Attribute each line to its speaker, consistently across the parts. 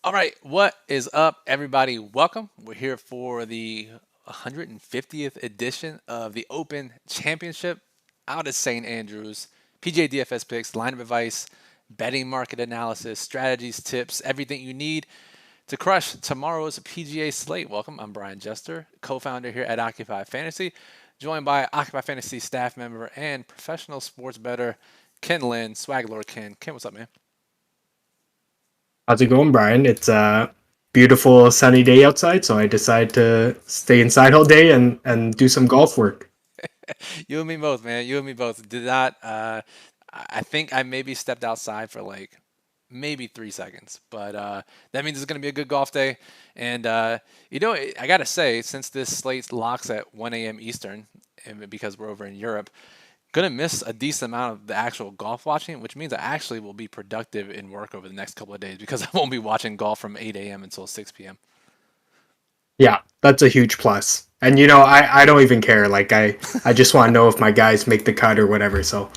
Speaker 1: All right, what is up, everybody? Welcome. We're here for the 150th edition of the Open Championship out of St. Andrews. PGA DFS picks, line of advice, betting market analysis, strategies, tips, everything you need to crush tomorrow's PGA slate. Welcome. I'm Brian Jester, co-founder here at Occupy Fantasy, joined by Occupy Fantasy staff member and professional sports bettor Ken Lin, Swag Lord Ken. Ken, what's up, man?
Speaker 2: How's it going, Brian? It's a beautiful sunny day outside, so I decided to stay inside all day and do some golf work.
Speaker 1: You and me both, man. You and me both. Did not. I think I maybe stepped outside for like maybe 3 seconds, but that means it's going to be a good golf day. And I gotta say, since this slate locks at 1 a.m. Eastern, and because we're over in Europe, gonna miss a decent amount of the actual golf watching, which means I actually will be productive in work over the next couple of days because I won't be watching golf from 8 a.m. until 6 p.m.
Speaker 2: Yeah, that's a huge plus. And I don't even care. I just want to know if my guys make the cut or whatever. So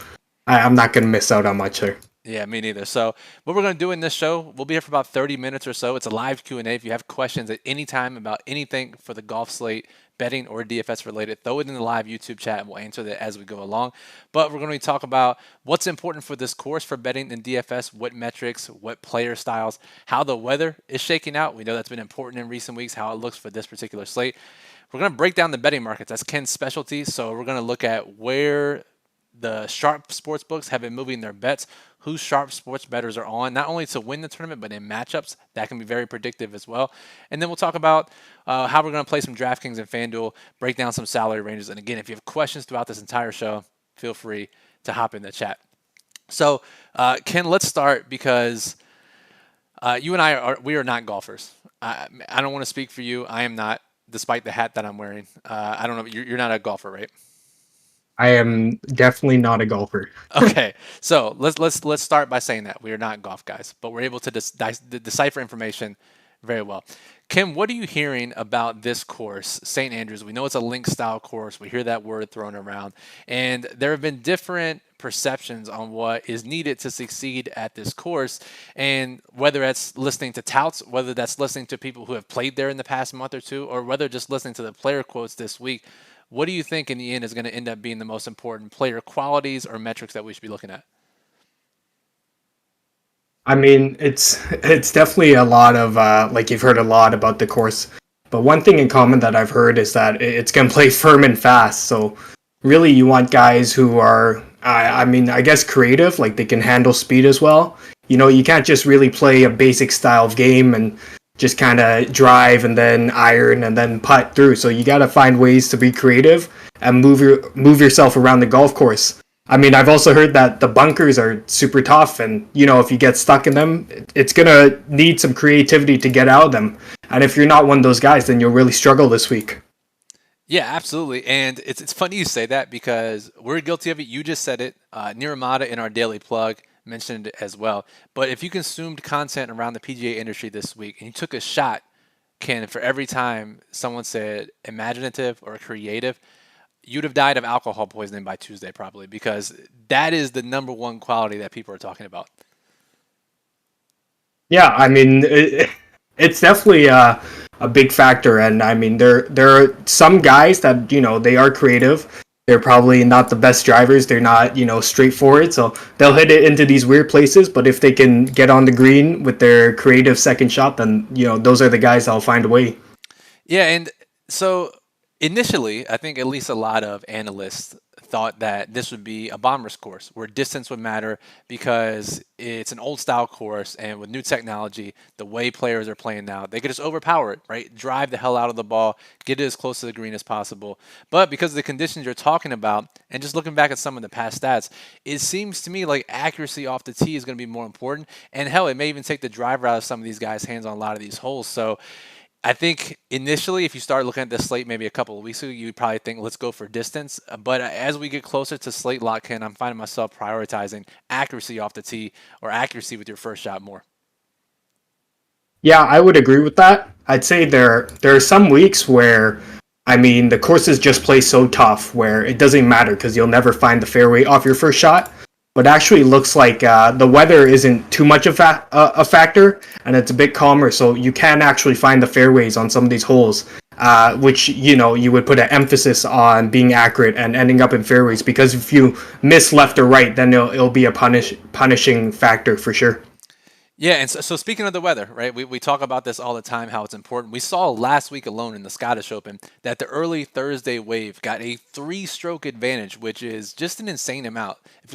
Speaker 2: I'm not gonna miss out on much there.
Speaker 1: Yeah, me neither. So what we're going to do in this show, we'll be here for about 30 minutes or so. It's a live Q&A. If you have questions at any time about anything for the golf slate, betting or DFS related, throw it in the live YouTube chat and we'll answer that as we go along. But we're going to talk about what's important for this course for betting and DFS, what metrics, what player styles, how the weather is shaking out. We know that's been important in recent weeks, how it looks for this particular slate. We're going to break down the betting markets. That's Ken's specialty. So we're going to look at where the sharp sports books have been moving their bets, who sharp sports bettors are on, not only to win the tournament, but in matchups. That can be very predictive as well. And then we'll talk about how we're going to play some DraftKings and FanDuel, break down some salary ranges. And again, if you have questions throughout this entire show, feel free to hop in the chat. So, Ken, let's start because you and we are not golfers. I don't want to speak for you. I am not, despite the hat that I'm wearing. I don't know. You're not a golfer, right?
Speaker 2: I am definitely not a golfer.
Speaker 1: Okay, so let's start by saying that we are not golf guys, but we're able to decipher information very well. Kim, what are you hearing about this course, St. Andrews? We know it's a link style course. We hear that word thrown around, and there have been different perceptions on what is needed to succeed at this course, and whether that's listening to touts, whether that's listening to people who have played there in the past month or two, or whether just listening to the player quotes this week. What do you think in the end is going to end up being the most important player qualities or metrics that we should be looking at?
Speaker 2: I mean, it's definitely a lot of like you've heard a lot about the course, but one thing in common that I've heard is that it's gonna play firm and fast. So really, you want guys who are, I mean, I guess creative, like they can handle speed as well. You can't just really play a basic style of game and just kind of drive and then iron and then putt through. So you got to find ways to be creative and move yourself around the golf course. I mean, I've also heard that the bunkers are super tough, and if you get stuck in them, it's gonna need some creativity to get out of them. And if you're not one of those guys, then you'll really struggle this week.
Speaker 1: Yeah, absolutely. And it's funny you say that because we're guilty of it. You just said it. Niramata in our daily plug mentioned it as well. But if you consumed content around the PGA industry this week and you took a shot, Ken, for every time someone said imaginative or creative, you'd have died of alcohol poisoning by Tuesday probably because that is the number one quality that people are talking about.
Speaker 2: Yeah, I mean, it's definitely a big factor, and I mean, there are some guys that they are creative. They're probably not the best drivers. They're not straightforward, so they'll hit it into these weird places. But if they can get on the green with their creative second shot, then those are the guys that'll find a way.
Speaker 1: Yeah, and so initially, I think at least a lot of analysts thought that this would be a bomber's course where distance would matter because it's an old style course and with new technology, the way players are playing now, they could just overpower it, right? Drive the hell out of the ball, get it as close to the green as possible. But because of the conditions you're talking about, and just looking back at some of the past stats, it seems to me like accuracy off the tee is going to be more important. And hell, it may even take the driver out of some of these guys' hands on a lot of these holes. So I think initially, if you start looking at this slate maybe a couple of weeks ago, you'd probably think, let's go for distance. But as we get closer to slate lock in, I'm finding myself prioritizing accuracy off the tee or accuracy with your first shot more.
Speaker 2: Yeah, I would agree with that. I'd say there are some weeks where, I mean, the courses just play so tough where it doesn't matter because you'll never find the fairway off your first shot. but actually looks like the weather isn't too much of a factor, and it's a bit calmer, so you can actually find the fairways on some of these holes, which you would put an emphasis on being accurate and ending up in fairways, because if you miss left or right, then it'll be a punishing factor for sure.
Speaker 1: Yeah, and so speaking of the weather, right? We talk about this all the time, how it's important. We saw last week alone in the Scottish Open that the early Thursday wave got a 3-stroke advantage, which is just an insane amount. If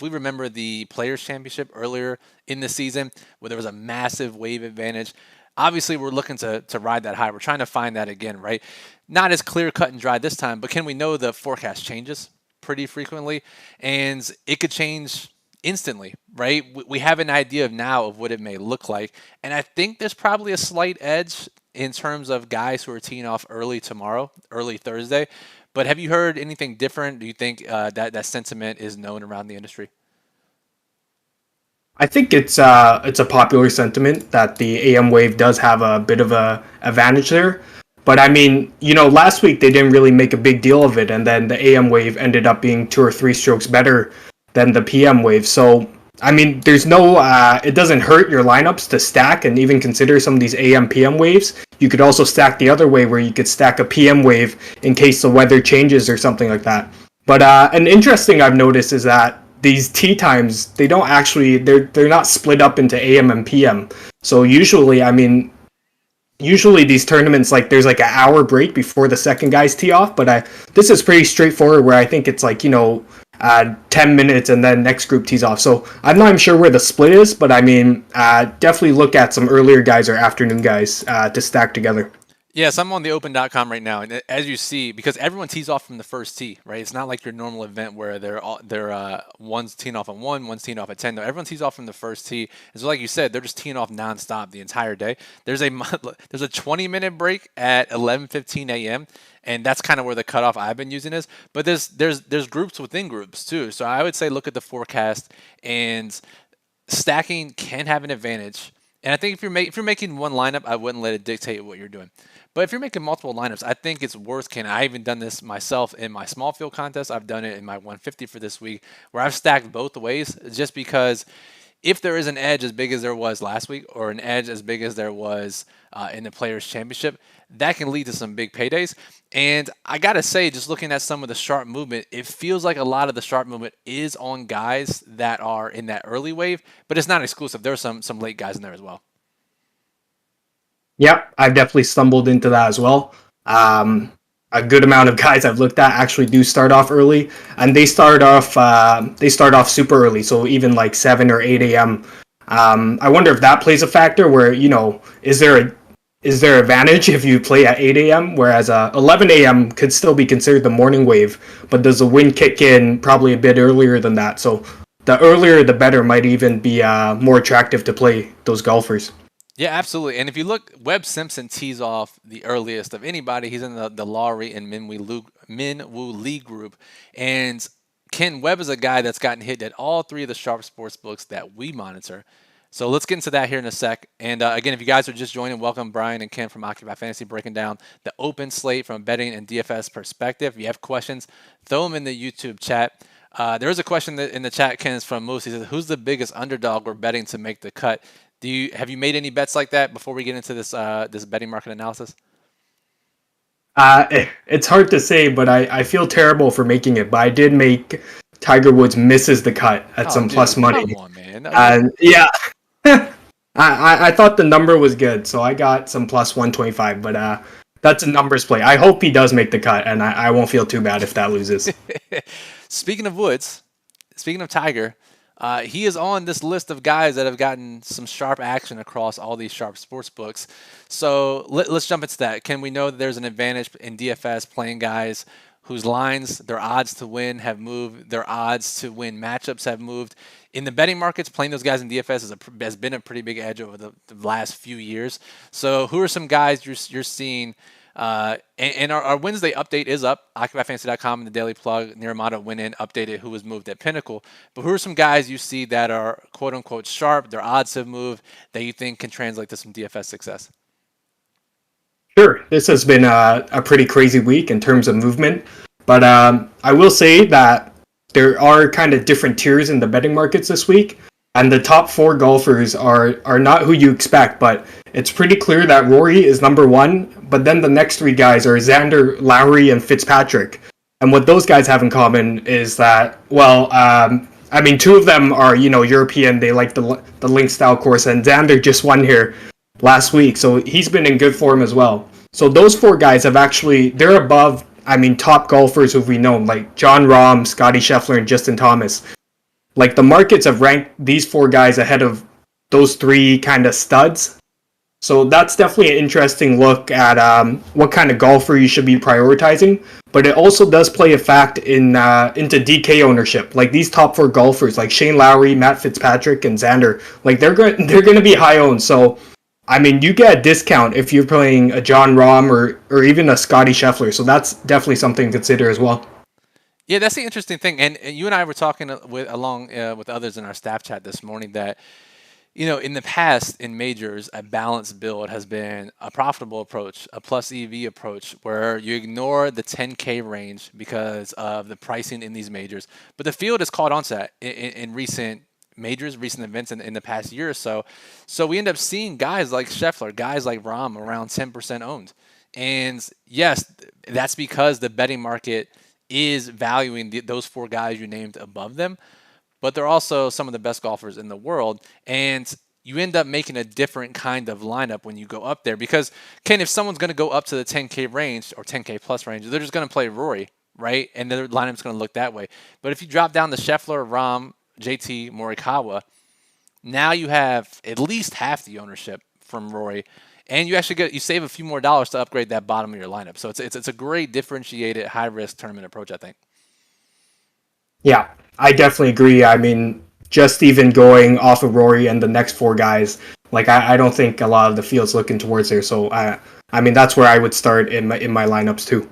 Speaker 1: we remember the Players Championship earlier in the season, where there was a massive wave advantage, obviously we're looking to ride that high. We're trying to find that again, right? Not as clear cut and dry this time, but can we know the forecast changes pretty frequently, and it could change instantly, right? We have an idea of now of what it may look like, and I think there's probably a slight edge in terms of guys who are teeing off early tomorrow, early Thursday. But have you heard anything different? Do you think that sentiment is known around the industry?
Speaker 2: I think it's a popular sentiment that the AM wave does have a bit of a advantage there. But I mean, last week they didn't really make a big deal of it, and then the AM wave ended up being 2 or 3 strokes better than the PM wave. So I mean, there's no, it doesn't hurt your lineups to stack and even consider some of these AM PM waves. You could also stack the other way, where you could stack a PM wave in case the weather changes or something like that. But an interesting I've noticed is that these tee times, they don't actually, they're not split up into AM and PM. So usually, I mean, usually these tournaments, like, there's like an hour break before the second guys tee off, but this is pretty straightforward, where I think it's like 10 minutes and then next group tees off. So I'm not even sure where the split is, but I mean, definitely look at some earlier guys or afternoon guys to stack together.
Speaker 1: Yes, I'm on the open.com right now, and as you see, because everyone tees off from the first tee, right? It's not like your normal event where they're one's teeing off on one's teeing off at 10. No, everyone tees off from the first tee. And so, like you said, they're just teeing off nonstop the entire day. There's a 20-minute break at 11:15 a.m. and that's kind of where the cutoff I've been using is. But there's groups within groups too. So I would say look at the forecast, and stacking can have an advantage. And I think if you're making one lineup, I wouldn't let it dictate what you're doing. But if you're making multiple lineups, I think it's worth. I even done this myself in my small field contest. I've done it in my 150 for this week, where I've stacked both ways, just because if there is an edge as big as there was last week, or an edge as big as there was in the Players Championship, that can lead to some big paydays. And I gotta say, just looking at some of the sharp movement, it feels like a lot of the sharp movement is on guys that are in that early wave, but it's not exclusive. There's some late guys in there as well.
Speaker 2: Yep, I've definitely stumbled into that as well. A good amount of guys I've looked at actually do start off early, and they start off super early, so even like 7 or 8 a.m. I wonder if that plays a factor, where is there advantage if you play at 8 a.m., whereas 11 a.m. could still be considered the morning wave, but does the wind kick in probably a bit earlier than that? So the earlier the better might even be more attractive to play those golfers.
Speaker 1: Yeah, absolutely. And if you look, Webb Simpson tees off the earliest of anybody. He's in the Lowry and Minwoo Lee group. And Ken Webb is a guy that's gotten hit at all three of the sharp sports books that we monitor. So let's get into that here in a sec. And again, if you guys are just joining, welcome Brian and Ken from Occupy Fantasy, breaking down the open slate from a betting and DFS perspective. If you have questions, throw them in the YouTube chat. There is a question in the chat, Ken, is from Moose. He says, who's the biggest underdog we're betting to make the cut? Have you made any bets like that before we get into this betting market analysis?
Speaker 2: It's hard to say, but I feel terrible for making it. But I did make Tiger Woods misses the cut at some plus money.
Speaker 1: Come on, man.
Speaker 2: And yeah, I thought the number was good, so I got some plus 125. But that's a numbers play. I hope he does make the cut, and I won't feel too bad if that loses.
Speaker 1: Speaking of Woods, speaking of Tiger. He is on this list of guys that have gotten some sharp action across all these sharp sports books. So let's jump into that. Can we know that there's an advantage in DFS playing guys whose lines, their odds to win have moved, their odds to win matchups have moved? In the betting markets, playing those guys in DFS has been a pretty big edge over the last few years. So who are some guys you're seeing? And our Wednesday update is up. OccupyFantasy.com and the Daily Plug. Niramata went in, updated who was moved at Pinnacle. But who are some guys you see that are quote-unquote sharp, their odds have moved, that you think can translate to some DFS success?
Speaker 2: Sure. This has been a pretty crazy week in terms of movement. But I will say that there are kind of different tiers in the betting markets this week, and the top four golfers are not who you expect, but it's pretty clear that Rory is number one, but then the next three guys are Xander, Lowry, and Fitzpatrick. And what those guys have in common is that, well, I mean, two of them are, European. They like the link style course, and Xander just won here last week, so he's been in good form as well. So those four guys they're above, I mean, top golfers who we know, like John Rahm, Scotty Scheffler, and Justin Thomas. Like the markets have ranked these four guys ahead of those three kind of studs. So that's definitely an interesting look at what kind of golfer you should be prioritizing. But it also does play a fact into DK ownership. Like these top four golfers, like Shane Lowry, Matt Fitzpatrick, and Xander, like they're going to be high owned. So I mean, you get a discount if you're playing a John Rahm or even a Scotty Scheffler. So that's definitely something to consider as well.
Speaker 1: Yeah, that's the interesting thing. And you and I were talking with others in our staff chat this morning that, in the past in majors, a balanced build has been a profitable approach, a plus EV approach, where you ignore the 10K range because of the pricing in these majors. But the field has caught on to that in recent majors, recent events in the past year or so. So we end up seeing guys like Scheffler, guys like Rahm around 10% owned. And yes, that's because the betting market is valuing those four guys you named above them, but they're also some of the best golfers in the world. And you end up making a different kind of lineup when you go up there. Because, Ken, if someone's going to go up to the 10K range or 10K plus range, they're just going to play Rory, right? And their lineup's going to look that way. But if you drop down to Scheffler, Rahm, JT, Morikawa, now you have at least half the ownership from Rory. And you actually save a few more dollars to upgrade that bottom of your lineup. So it's a great differentiated high risk tournament approach, I think.
Speaker 2: Yeah, I definitely agree. I mean, just even going off of Rory and the next four guys, like I don't think a lot of the field's looking towards there. So I mean that's where I would start in my lineups too.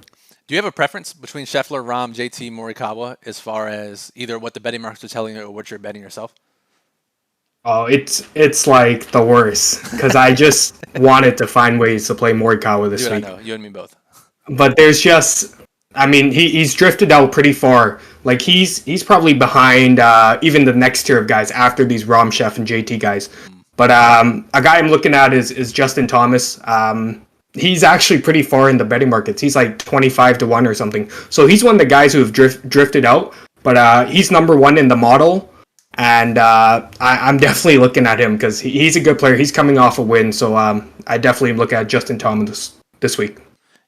Speaker 1: Do you have a preference between Scheffler, Rahm, JT, Morikawa as far as either what the betting markets are telling you or what you're betting yourself?
Speaker 2: Oh, it's like the worst because I just wanted to find ways to play Morikawa this week.
Speaker 1: I know, you and me both.
Speaker 2: But there's just, I mean, he's drifted out pretty far. Like he's probably behind even the next tier of guys after these Rahm, Chef, and JT guys. But a guy I'm looking at is Justin Thomas. He's actually pretty far in the betting markets. He's like 25-1 or something. So he's one of the guys who have drifted out. But he's number one in the model. And I'm definitely looking at him because he's a good player. He's coming off a win, so I definitely look at Justin Thomas this week.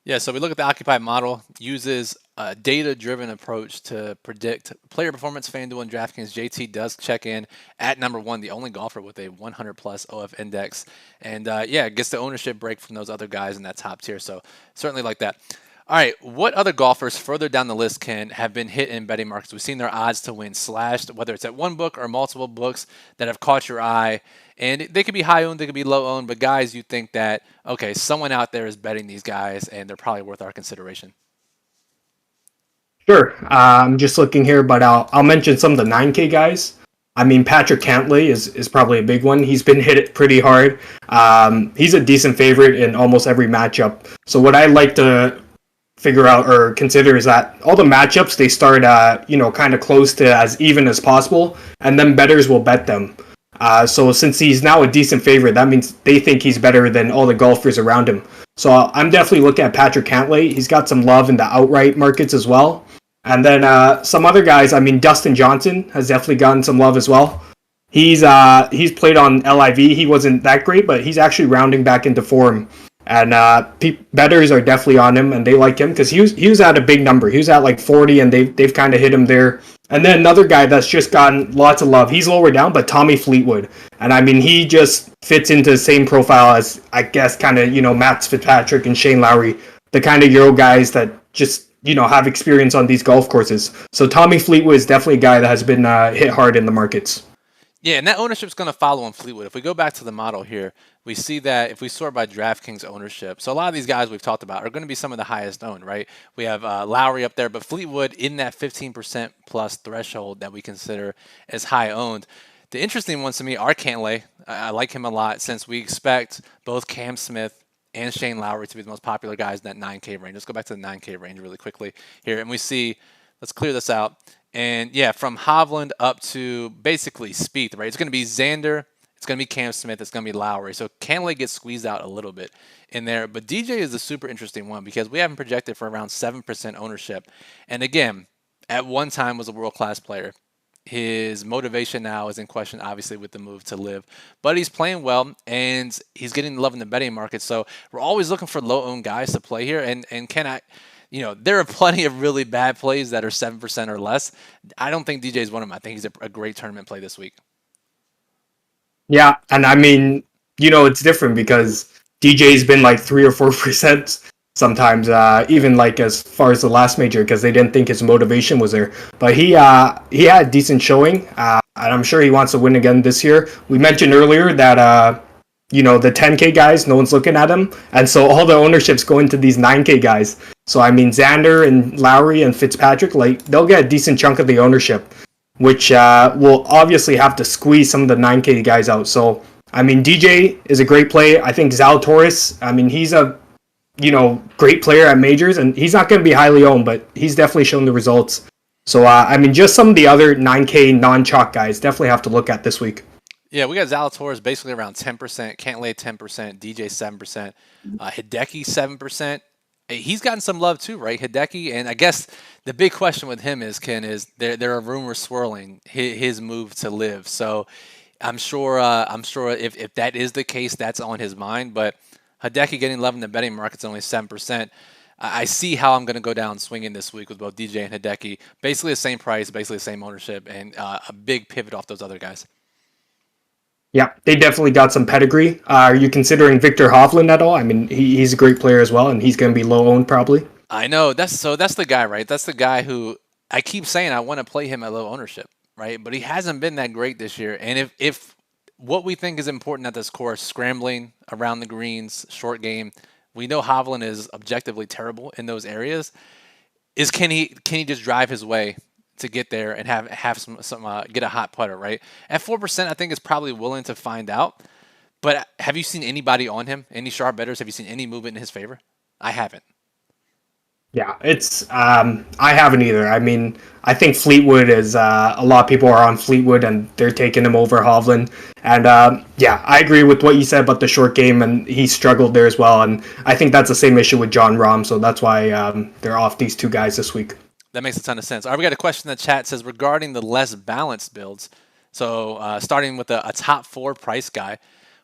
Speaker 1: Yeah, so we look at the Occupied model, uses a data-driven approach to predict player performance. FanDuel and DraftKings. JT does check in at number one, the only golfer with a 100-plus OF index. And, gets the ownership break from those other guys in that top tier. So certainly like that. All right, what other golfers further down the list have been hit in betting markets? We've seen their odds to win slashed, whether it's at one book or multiple books that have caught your eye. And they could be high owned, they could be low owned, but guys, you think that, okay, someone out there is betting these guys and they're probably worth our consideration.
Speaker 2: Sure. I'm just looking here, but I'll mention some of the 9K guys. I mean, Patrick Cantley is probably a big one. He's been hit pretty hard. He's a decent favorite in almost every matchup. So what I like to figure out or consider is that all the matchups, they start kind of close to as even as possible, and then bettors will bet them. So since he's now a decent favorite, that means they think he's better than all the golfers around him. So I'm definitely looking at Patrick Cantley. He's got some love in the outright markets as well. And then some other guys, I mean, Dustin Johnson has definitely gotten some love as well. He's played on LIV. He wasn't that great, but he's actually rounding back into form. And bettors are definitely on him, and they like him because he was at a big number. He was at like 40, and they've kind of hit him there. And then another guy that's just gotten lots of love. He's lower down, but Tommy Fleetwood. And I mean, he just fits into the same profile as, I guess, kind of, Matt Fitzpatrick and Shane Lowry, the kind of Euro guys that just, have experience on these golf courses. So Tommy Fleetwood is definitely a guy that has been hit hard in the markets.
Speaker 1: Yeah, and that ownership is going to follow on Fleetwood. If we go back to the model here, we see that if we sort by DraftKings ownership, so a lot of these guys we've talked about are going to be some of the highest owned, right? We have Lowry up there, but Fleetwood in that 15% plus threshold that we consider as high owned. The interesting ones to me are Cantley. I like him a lot since we expect both Cam Smith and Shane Lowry to be the most popular guys in that 9K range. Let's go back to the 9K range really quickly here, and we see Let's clear this out. And yeah, from Hovland up to basically Spieth, right? It's going to be Xander, it's going to be Cam Smith, it's going to be Lowry. So Cantley gets squeezed out a little bit in there. But DJ is a super interesting one because we have him projected for around 7% ownership. And again, at one time was a world-class player. His motivation now is in question, obviously, with the move to live. But he's playing well, and he's getting love in the betting market. So we're always looking for low-owned guys to play here. And can I, there are plenty of really bad plays that are 7% or less. I don't think DJ is one of them. I think he's a great tournament play this week.
Speaker 2: Yeah, and I mean, it's different because DJ's been like 3 or 4% sometimes, even like as far as the last major, because they didn't think his motivation was there. But he had a decent showing, and I'm sure he wants to win again this year. We mentioned earlier that the 10K guys, no one's looking at him, and so all the ownership's going to these 9K guys. So I mean, Xander and Lowry and Fitzpatrick, like they'll get a decent chunk of the ownership, which will obviously have to squeeze some of the 9K guys out. So I mean, DJ is a great play. I think Zalatoris, I mean, he's a great player at majors, and he's not going to be highly owned, but he's definitely shown the results. So, I mean, just some of the other 9K non-chalk guys definitely have to look at this week.
Speaker 1: Yeah, we got Zalatoris basically around 10%, Cantley 10%, DJ 7%, Hideki 7%. He's gotten some love too, right? Hideki, and I guess the big question with him is, Ken, is there are rumors swirling his move to live. So I'm sure if that is the case, that's on his mind, but Hideki getting love in the betting market's only 7%. I see how I'm going to go down swinging this week with both DJ and Hideki. Basically the same price, basically the same ownership, and a big pivot off those other guys.
Speaker 2: Yeah, they definitely got some pedigree. Are you considering Victor Hovland at all? I mean, he's a great player as well, and he's going to be low owned probably.
Speaker 1: I know. That's the guy, right? That's the guy who I keep saying I want to play him at low ownership, right? But he hasn't been that great this year. And if what we think is important at this course, scrambling around the greens, short game, we know Hovland is objectively terrible in those areas. Can he just drive his way to get there and have some get a hot putter, right? At 4%, I think is probably willing to find out. But have you seen anybody on him? Any sharp bettors? Have you seen any movement in his favor? I haven't.
Speaker 2: Yeah, it's I haven't either. I mean, I think Fleetwood is a lot of people are on Fleetwood and they're taking him over Hovland. And yeah, I agree with what you said about the short game, and he struggled there as well. And I think that's the same issue with John Rahm, so that's why they're off these two guys this week.
Speaker 1: That makes a ton of sense. All right, we got a question in the chat. It says regarding the less balanced builds. So starting with a top 4 price guy.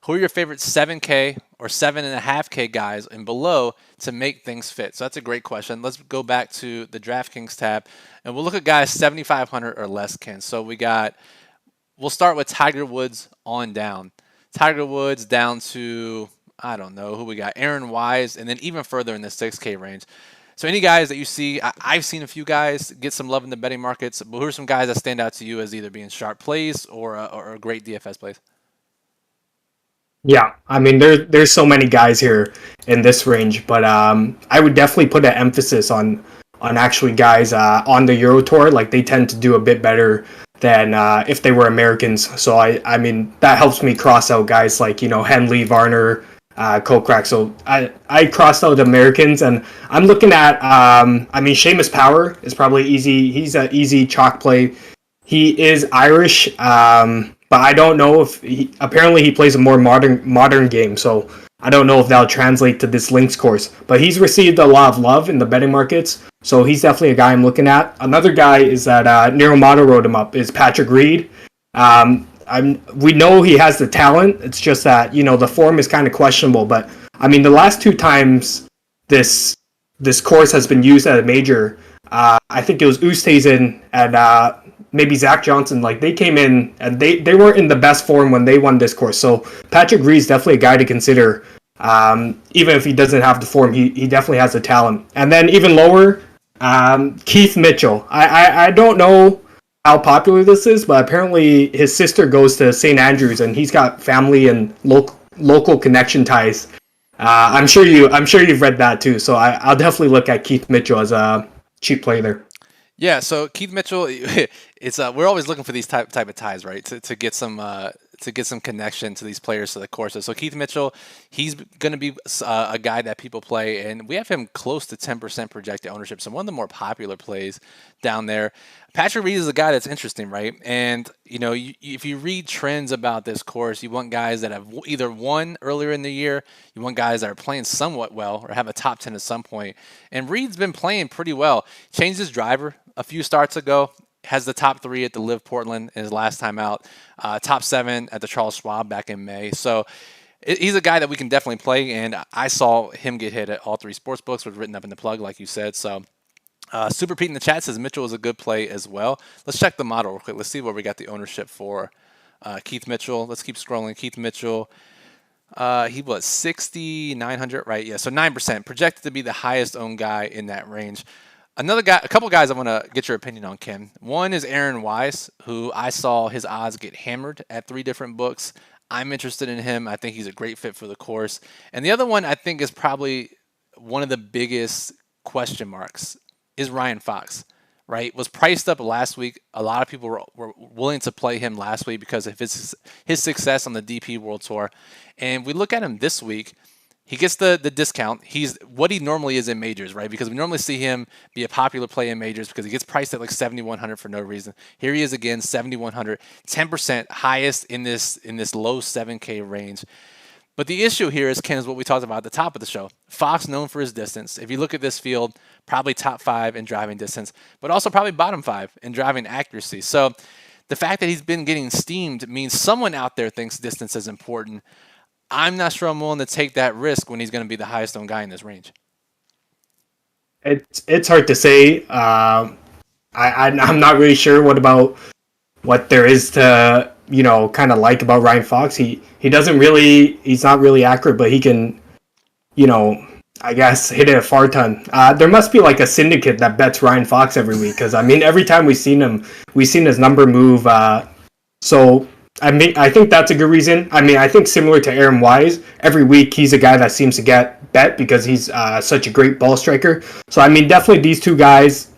Speaker 1: Who are your favorite 7K or 7.5K guys and below to make things fit? So that's a great question. Let's go back to the DraftKings tab, and we'll look at guys 7,500 or less, Ken. So we'll start with Tiger Woods on down. Tiger Woods down to, I don't know who we got, Aaron Weiss, and then even further in the 6K range. So any guys that you see, I've seen a few guys get some love in the betting markets, but who are some guys that stand out to you as either being sharp plays or great DFS plays?
Speaker 2: Yeah, I mean, there's so many guys here in this range, but I would definitely put an emphasis on actually guys on the Euro Tour. Like, they tend to do a bit better than if they were Americans. So I mean, that helps me cross out guys like, Henley, Varner, Kokrak. So I crossed out Americans, and I'm looking at I mean, Seamus Power is probably easy. He's an easy chalk play. He is Irish. But I don't know if apparently he plays a more modern game, so I don't know if that'll translate to this links course. But he's received a lot of love in the betting markets, so he's definitely a guy I'm looking at. Another guy is that Nero Mato wrote him up, is Patrick Reed. We know he has the talent. It's just that, the form is kind of questionable. But I mean, the last 2 times this course has been used at a major, I think it was Oosthuizen and maybe Zach Johnson, like they came in and they weren't in the best form when they won this course. So Patrick Reed's definitely a guy to consider. Even if he doesn't have the form, he definitely has the talent. And then even lower, Keith Mitchell. I don't know how popular this is, but apparently his sister goes to St. Andrews and he's got family and local connection ties. I'm sure you've read that too. So I'll definitely look at Keith Mitchell as a cheap play there.
Speaker 1: Yeah, so Keith Mitchell, it's we're always looking for these type of ties, right? To get some to get some connection to these players to the courses. So Keith Mitchell, he's going to be a guy that people play, and we have him close to 10% projected ownership. So one of the more popular plays down there. Patrick Reed is a guy that's interesting, right? And if you read trends about this course, you want guys that have either won earlier in the year, you want guys that are playing somewhat well or have a top 10 at some point. And Reed's been playing pretty well. Changed his driver a few starts ago. Has the top 3 at the Live Portland in his last time out, top 7 at the Charles Schwab back in May. So he's a guy that we can definitely play, and I saw him get hit at all 3 sports books, was written up in the plug, like you said. So Super Pete in the chat says Mitchell is a good play as well. Let's check the model real quick. Let's see where we got the ownership for Keith Mitchell. Let's keep scrolling. Keith Mitchell, he was 6,900, right? Yeah, so 9%, projected to be the highest owned guy in that range. Another guy, a couple guys I want to get your opinion on, Ken. One is Aaron Weiss, who I saw his odds get hammered at 3 different books. I'm interested in him. I think he's a great fit for the course. And the other one I think is probably one of the biggest question marks is Ryan Fox, right? Was priced up last week. A lot of people were willing to play him last week because of his success on the DP World Tour. And we look at him this week. He gets the discount. He's what he normally is in majors, right? Because we normally see him be a popular play in majors because he gets priced at like 7,100 for no reason. Here he is again, 7,100, 10% highest in this low 7K range. But the issue here is, Ken, is what we talked about at the top of the show. Fox known for his distance. If you look at this field, probably top 5 in driving distance, but also probably bottom 5 in driving accuracy. So the fact that he's been getting steamed means someone out there thinks distance is important. I'm not sure I'm willing to take that risk when he's going to be the highest owned guy in this range.
Speaker 2: It's hard to say. I'm not really sure what there is to kind of like about Ryan Fox. He's not really accurate, but he can I guess hit it a far ton. There must be like a syndicate that bets Ryan Fox every week, because every time we've seen his number move. So I think that's a good reason. I think similar to Aaron Wise, every week he's a guy that seems to get bet because he's such a great ball striker. So definitely these 2 guys,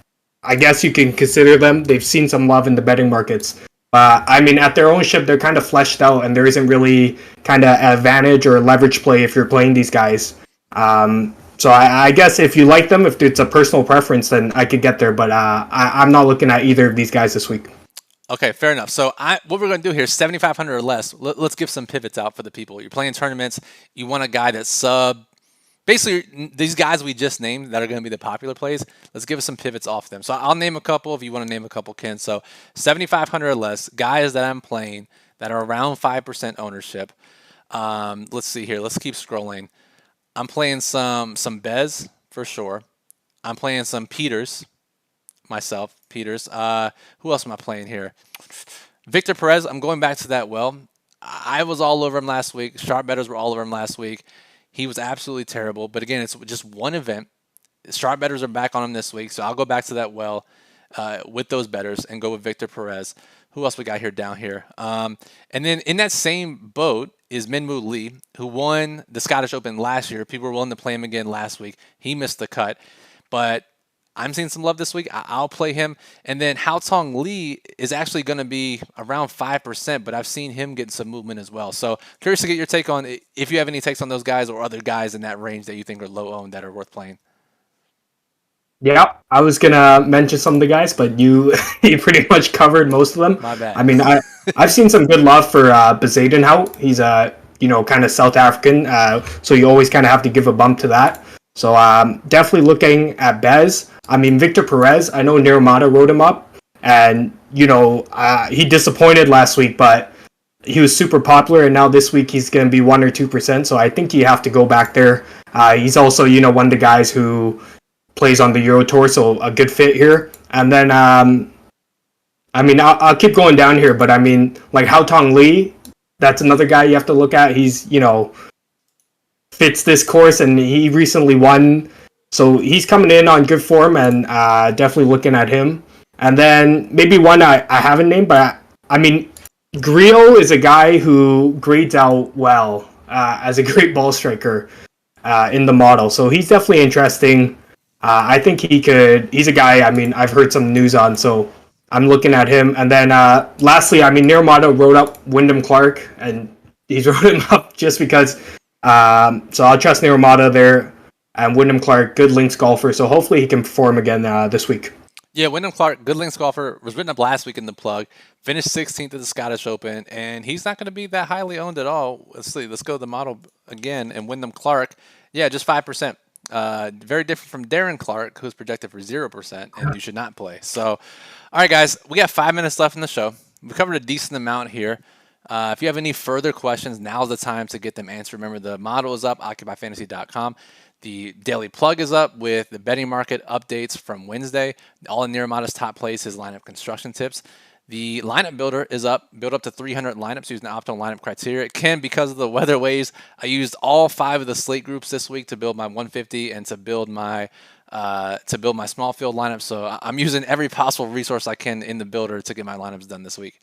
Speaker 2: I guess you can consider them. They've seen some love in the betting markets. At their ownership, they're kind of fleshed out, and there isn't really kind of advantage or leverage play if you're playing these guys. So I guess if you like them, if it's a personal preference, then I could get there. But I'm not looking at either of these guys this week.
Speaker 1: Okay, fair enough. So what we're going to do here is 7,500 or less. Let's give some pivots out for the people. You're playing tournaments. You want a guy that's basically these guys we just named that are going to be the popular plays. Let's give us some pivots off them. So I'll name a couple if you want to name a couple, Ken. So 7,500 or less, guys that I'm playing that are around 5% ownership. Let's see here. Let's keep scrolling. I'm playing some Bez for sure. I'm playing some Peters. Myself, Peters. Who else am I playing here? Victor Perez. I'm going back to that well. I was all over him last week. Sharp bettors were all over him last week. He was absolutely terrible. But again, it's just one event. Sharp bettors are back on him this week, so I'll go back to that well with those bettors and go with Victor Perez. Who else we got here down here? And then in that same boat is Minwoo Lee, who won the Scottish Open last year. People were willing to play him again last week. He missed the cut. But I'm seeing some love this week. I'll play him. And then Hao Tong Lee is actually going to be around 5%, but I've seen him getting some movement as well. So curious to get your take on if you have any takes on those guys or other guys in that range that you think are low owned that are worth playing.
Speaker 2: Yeah, I was gonna mention some of the guys, but you pretty much covered most of them.
Speaker 1: My bad.
Speaker 2: I've seen some good love for Bezuidenhout. He's kind of South African, so you always kind of have to give a bump to that. So definitely looking at Bez. Victor Perez, I know Niramata wrote him up, and he disappointed last week, but he was super popular, and now this week he's going to be 1 or 2%. So I think you have to go back there. He's also one of the guys who plays on the Euro Tour, so a good fit here. And then I'll keep going down here, but like Hao Tong Lee, that's another guy you have to look at. He's fits this course, and he recently won. So he's coming in on good form, and definitely looking at him. And then maybe one I haven't named, but Grillo is a guy who grades out well as a great ball striker in the model. So he's definitely interesting. I think he's a guy, I've heard some news on, so I'm looking at him. And then lastly, I mean, Nirmata wrote up Wyndham Clark, and he's wrote him up just because. So I'll trust Nirmata there. And Wyndham Clark, good links golfer. So hopefully he can perform again this week.
Speaker 1: Yeah, Wyndham Clark, good links golfer, was written up last week in the plug, finished 16th at the Scottish Open, and he's not going to be that highly owned at all. Let's see, let's go to the model again. And Wyndham Clark, yeah, just 5%. Very different from Darren Clark, who's projected for 0%, and you should not play. So, all right, guys, we got 5 minutes left in the show. We covered a decent amount here. If you have any further questions, now's the time to get them answered. Remember, the model is up, occupyfantasy.com. The daily plug is up with the betting market updates from Wednesday. All in Nirmata's top plays, his lineup construction tips. The lineup builder is up, built up to 300 lineups using the optimal lineup criteria. Ken, because of the weather ways, I used all 5 of the slate groups this week to build my 150 and to build my small field lineup. So I'm using every possible resource I can in the builder to get my lineups done this week.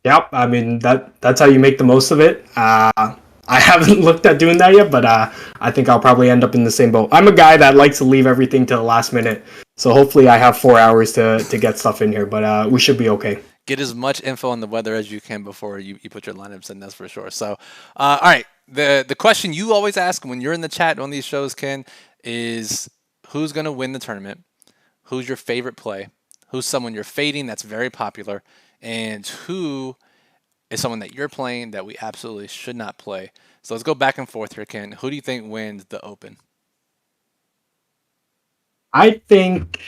Speaker 2: Yep, I mean that's how you make the most of it. I haven't looked at doing that yet, but I think I'll probably end up in the same boat. I'm a guy that likes to leave everything to the last minute, so hopefully I have 4 hours to get stuff in here, but we should be okay.
Speaker 1: Get as much info on the weather as you can before you put your lineups in, that's for sure. So, all right, the question you always ask when you're in the chat on these shows, Ken, is who's going to win the tournament? Who's your favorite play? Who's someone you're fading that's very popular? And who is someone that you're playing that we absolutely should not play? So let's go back and forth here, Ken. Who do you think wins the Open?
Speaker 2: I think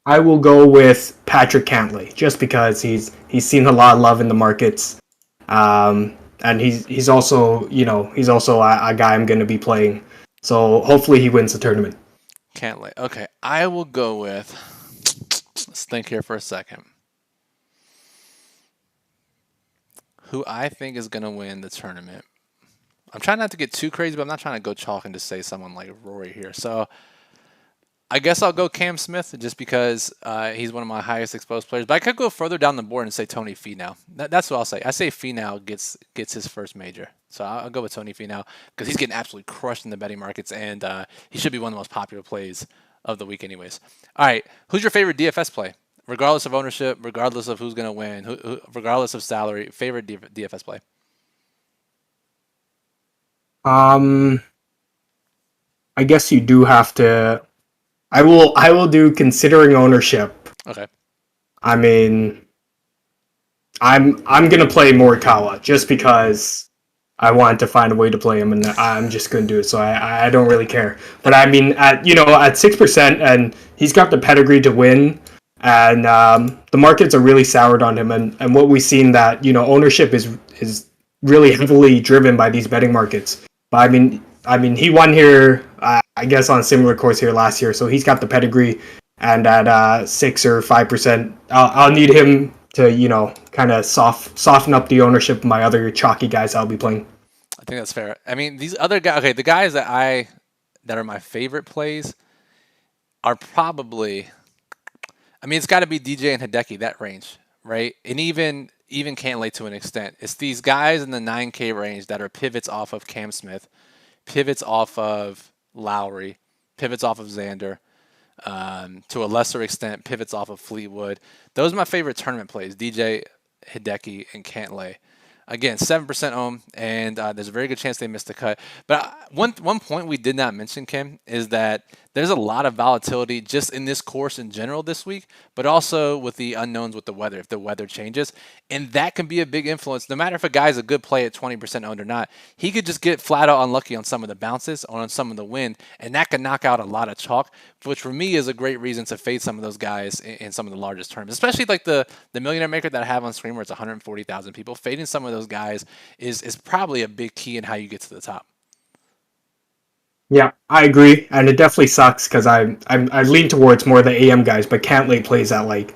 Speaker 2: I will go with Patrick Cantley, just because he's seen a lot of love in the markets, and he's also a guy I'm going to be playing. So hopefully he wins the tournament.
Speaker 1: Cantley. Okay, I will go with. Let's think here for a second. Who I think is going to win the tournament. I'm trying not to get too crazy, but I'm not trying to go chalk and just say someone like Rory here. So I guess I'll go Cam Smith just because he's one of my highest exposed players. But I could go further down the board and say Tony Finau. That's what I'll say. I say Finau gets his first major. So I'll go with Tony Finau because he's getting absolutely crushed in the betting markets, and he should be one of the most popular plays of the week anyways. All right, who's your favorite DFS play? Regardless of ownership, regardless of who's going to win, regardless of salary, favorite DFS play?
Speaker 2: I guess you do have to. I will do considering ownership.
Speaker 1: Okay.
Speaker 2: I mean, I'm gonna play Morikawa just because I wanted to find a way to play him, and I'm just gonna do it. So I don't really care. But I mean, at 6%, and he's got the pedigree to win. And the markets are really soured on him, and what we've seen that ownership is really heavily driven by these betting markets. But I mean he won here, I guess on a similar course here last year, so he's got the pedigree. And at 6 or 5%, I'll need him to kind of soften up the ownership of my other chalky guys I'll be playing.
Speaker 1: I think that's fair. I mean, these other guys, okay, the guys that are my favorite plays are probably. I mean, it's got to be DJ and Hideki, that range, right? And even Cantley to an extent. It's these guys in the 9K range that are pivots off of Cam Smith, pivots off of Lowry, pivots off of Xander, to a lesser extent, pivots off of Fleetwood. Those are my favorite tournament plays, DJ, Hideki, and Cantley. Again, 7% ohm, and there's a very good chance they missed the cut. But one point we did not mention, Kim, is that there's a lot of volatility just in this course in general this week, but also with the unknowns with the weather, if the weather changes. And that can be a big influence. No matter if a guy's a good play at 20% owned or not, he could just get flat out unlucky on some of the bounces or on some of the wind, and that can knock out a lot of chalk, which for me is a great reason to fade some of those guys in some of the largest tournaments, especially like the millionaire maker that I have on screen where it's 140,000 people. Fading some of those guys is probably a big key in how you get to the top.
Speaker 2: Yeah, I agree, and it definitely sucks because I lean towards more the AM guys, but Cantley plays at like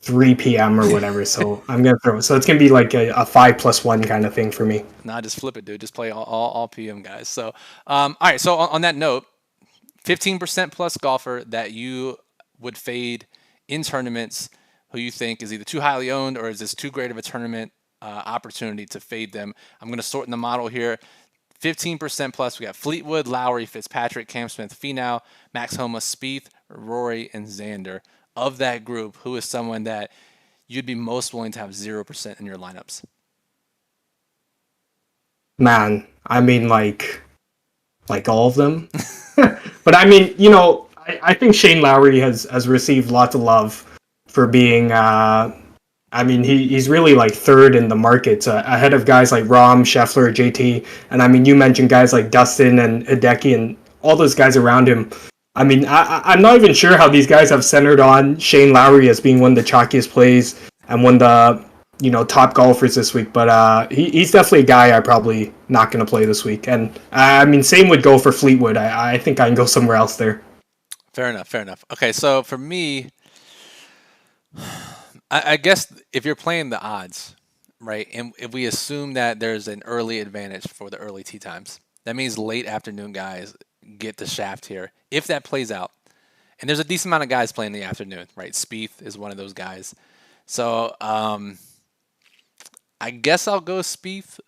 Speaker 2: 3 p.m. or whatever, so I'm gonna throw. So it's gonna be like a 5+1 kind of thing for me.
Speaker 1: Nah, just flip it, dude. Just play all PM guys. So, all right. So on that note, 15% plus golfer that you would fade in tournaments, who you think is either too highly owned or is this too great of a tournament opportunity to fade them. I'm gonna sort in the model here. 15% plus, we got Fleetwood, Lowry, Fitzpatrick, Cam Smith, Finau, Max Homa, Spieth, Rory, and Xander. of that group, who is someone that you'd be most willing to have 0% in your lineups?
Speaker 2: Man, I mean, like all of them. But I mean, I think Shane Lowry has received lots of love for being. I mean, he's really like third in the markets, ahead of guys like Rom, Scheffler, JT, and I mean, you mentioned guys like Dustin and Hideki and all those guys around him. I mean, I'm not even sure how these guys have centered on Shane Lowry as being one of the chalkiest plays and one of the top golfers this week. But he's definitely a guy I'm probably not going to play this week. And I mean, same would go for Fleetwood. I think I can go somewhere else there.
Speaker 1: Fair enough. Fair enough. Okay, so for me, I guess if you're playing the odds, right, and if we assume that there's an early advantage for the early tee times, that means late afternoon guys get the shaft here. If that plays out, and there's a decent amount of guys playing in the afternoon, right? Spieth is one of those guys. So I guess I'll go Spieth,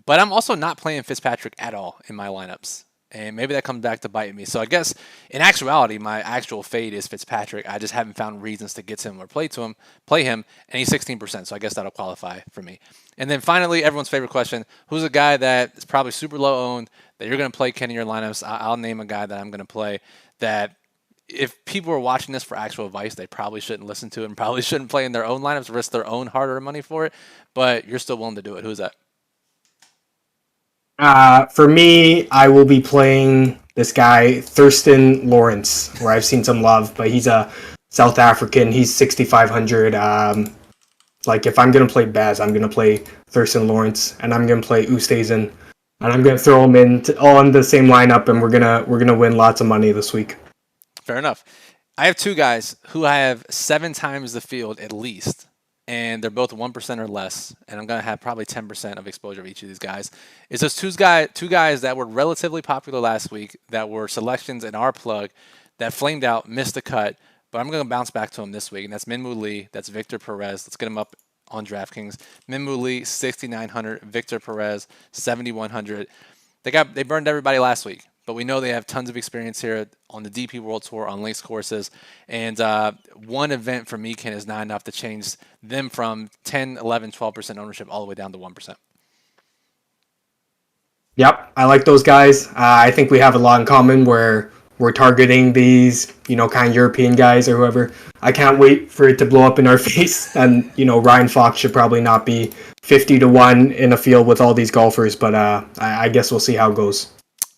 Speaker 1: but I'm also not playing Fitzpatrick at all in my lineups. And maybe that comes back to bite me. So I guess in actuality, my actual fade is Fitzpatrick. I just haven't found reasons to get to him or play him, and he's 16%. So I guess that'll qualify for me. And then finally, everyone's favorite question: who's a guy that is probably super low owned that you're going to play, Ken, in your lineups? I'll name a guy that I'm going to play that if people were watching this for actual advice, they probably shouldn't listen to it and probably shouldn't play in their own lineups, risk their own hard-earned money for it. But you're still willing to do it. Who's that?
Speaker 2: For me, I will be playing this guy, Thurston Lawrence, where I've seen some love, but he's a South African. He's 6,500. Like, if I'm going to play Baz, I'm going to play Thurston Lawrence, and I'm going to play Oosthuizen, and I'm going to throw them all in the same lineup, and we're gonna win lots of money this week.
Speaker 1: Fair enough. I have two guys who I have 7 times the field at least, and they're both 1% or less, and I'm going to have probably 10% of exposure of each of these guys. It's those two guys that were relatively popular last week, that were selections in our plug, that flamed out, missed the cut, but I'm going to bounce back to them this week, and that's Minwoo Lee, that's Victor Perez. Let's get him up on DraftKings. Minwoo Lee, 6,900. Victor Perez, 7,100. They burned everybody last week, but we know they have tons of experience here on the DP World Tour, on links courses, and one event for me, Ken, is not enough to change them from 10, 11, 12% ownership all the way down to 1%.
Speaker 2: Yep, I like those guys. I think we have a lot in common where we're targeting these, kind of European guys or whoever. I can't wait for it to blow up in our face. And, Ryan Fox should probably not be 50-1 in a field with all these golfers, but I guess we'll see how it goes.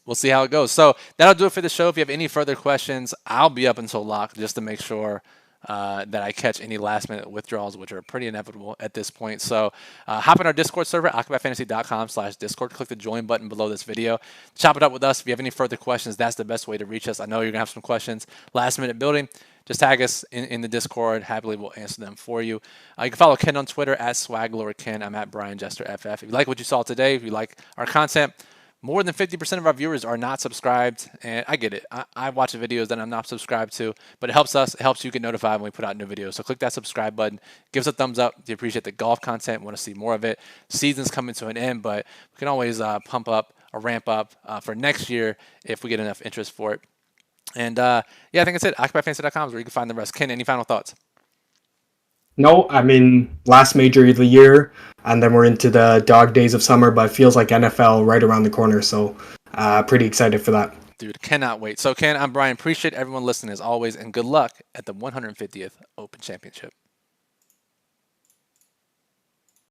Speaker 1: We'll see how it goes. So that'll do it for the show. If you have any further questions, I'll be up until lock just to make sure that I catch any last-minute withdrawals, which are pretty inevitable at this point. So hop in our Discord server, occupyfantasy.com/Discord. Click the join button below this video. Chop it up with us. If you have any further questions, that's the best way to reach us. I know you're going to have some questions last-minute building. Just tag us in the Discord. Happily, we'll answer them for you. You can follow Ken on Twitter at SwaglordKen. I'm at Brian Jester FF. If you like what you saw today, if you like our content, more than 50% of our viewers are not subscribed, and I get it. I watch the videos that I'm not subscribed to, but it helps us. It helps you get notified when we put out new videos. So click that subscribe button. Give us a thumbs up. Do you appreciate the golf content? Want to see more of it? Season's coming to an end, but we can always pump up or ramp up for next year if we get enough interest for it. And I think that's it. OccupyFantasy.com is where you can find the rest. Ken, any final thoughts?
Speaker 2: No, I mean, last major of the year, and then we're into the dog days of summer, but it feels like NFL right around the corner, so pretty excited for that.
Speaker 1: Dude, cannot wait. So, Ken, I'm Brian. Appreciate everyone listening as always, and good luck at the 150th Open Championship.